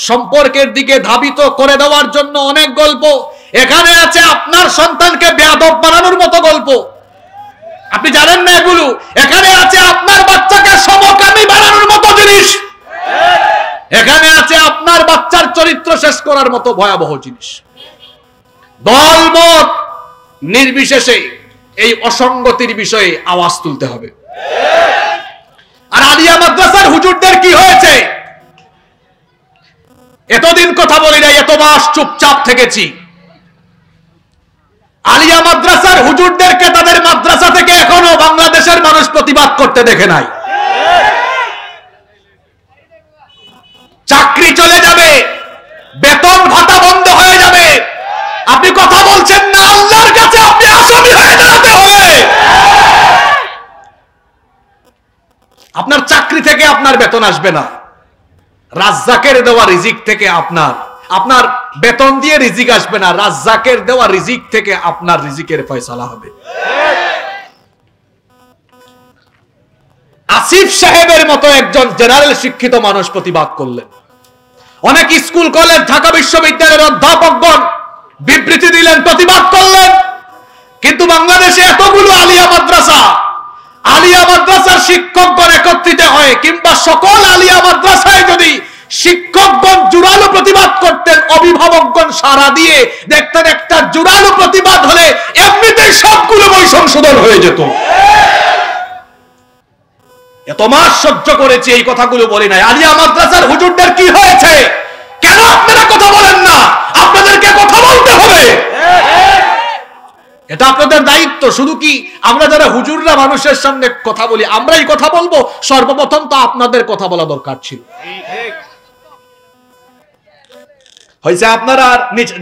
সম্পর্কের দিকে ধাবিত করে দেওয়ার জন্য অনেক গল্প। এখানে আছে আপনার সন্তানকে বেয়াদব বানানোর মতো গল্প, আপনি জানেন না এগুলো। এখানে আছে আপনার বাচ্চাকে সমকামী বানানোর মতো জিনিস। এখানে আছে আপনার বাচ্চার চরিত্র শেষ করার মতো ভয়াবহ জিনিস। দলমত নির্বিশেষে এই অসঙ্গতির বিষয়ে আওয়াজ তুলতে হবে। আর আলিয়া মাদ্রাসার হুজুরদের কি হয়েছে? এতদিন কথা বলি নাই, এত মাস চুপচাপ থেকেছি। আলিয়া মাদ্রাসার হুজুরদেরকে তাদের মাদ্রাসা থেকে এখনো বাংলাদেশের মানুষ প্রতিবাদ করতে দেখে নাই। চাকরি চলে যাবে, বেতন ভাতা বন্ধ হয়ে যাবে, আপনি কথা বলছেন না, আল্লাহর কাছে আপনি আসামি হয়ে দাঁড়াতে হবে। আপনার চাকরি থেকে আপনার বেতন আসবে না, রাজ্জাকের দেওয়া রিজিক থেকে আপনার বেতন দিয়ে রিজিক আসবে না, রাজ্জাকের দেওয়া রিজিক থেকে আপনার রিজিকের ফয়সালা হবে। আসিফ সাহেবের মতো একজন জেনারেল শিক্ষিত মানুষ প্রতিবাদ করলেন। অনেক স্কুল কলেজ, ঢাকা বিশ্ববিদ্যালয়ের অধ্যাপকগণ বিবৃতি দিলেন, প্রতিবাদ করলেন। কিন্তু বাংলাদেশে এতগুলো আলিয়া মাদ্রাসার শিক্ষকগণ একত্রিত হয়, কিংবা সকল আলিয়া মাদ্রাসায় যদি শিক্ষকগণ জোরালো প্রতিবাদ করতেন, অভিভাবকগণ সাড়া দিয়ে দেখতেন, একটা জোরালো প্রতিবাদ হলে এমনিতেই সবগুলো বই সংশোধন হয়ে যেত। এত মাস সহ্য করেছি, এই কথাগুলো বলি নাই। আলিয়া মাদ্রাসার হুজুরদের কি হয়েছে? কেন আপনারা কথা বলেন না? আপনাদেরকে কথা বলতে হবে, এটা আপনাদের দায়িত্ব। শুধু কি আমরা যারা হুজুররা মানুষের সামনে কথা বলি আমরাই কথা বলবো? সর্বপ্রথম তো আপনাদের কথা বলা দরকার ছিল। হয়েছে আপনারা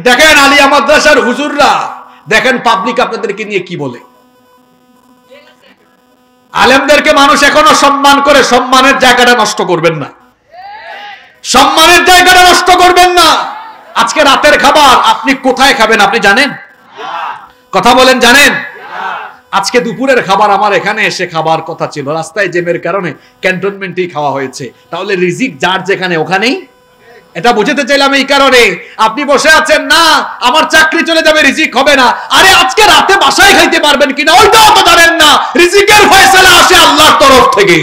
দেখেন, আলিয়া মাদ্রাসার হুজুররা দেখেন পাবলিক আপনাদেরকে নিয়ে কি বলে। আলেমদেরকে মানুষ এখনো সম্মান করে, সম্মানের জায়গাটা নষ্ট করবেন না, সম্মানের জায়গাটা নষ্ট করবেন না। আজকে রাতের খাবার আপনি কোথায় খাবেন আপনি জানেন? কথা বলেন, জানেন? আজকে দুপুরের খাবার আমার এখানে এসে খাবার কথা ছিল, রাস্তায় জ্যামের কারণে ক্যান্টনমেন্টেই খাওয়া হয়েছে। তাহলে রিজিক যার যেখানে ওখানেই। এটা বুঝতে চাইলাম এই কারণে। আপনি বসে আছেন না, আমার চাকরি চলে যাবে, রিজিক হবে না। আরে আজকে রাতে বাসায় খাইতে পারবেন কিনা ওইটাও তো জানেন না। রিজিকের ফয়সালা আসে আল্লাহর তরফ থেকে।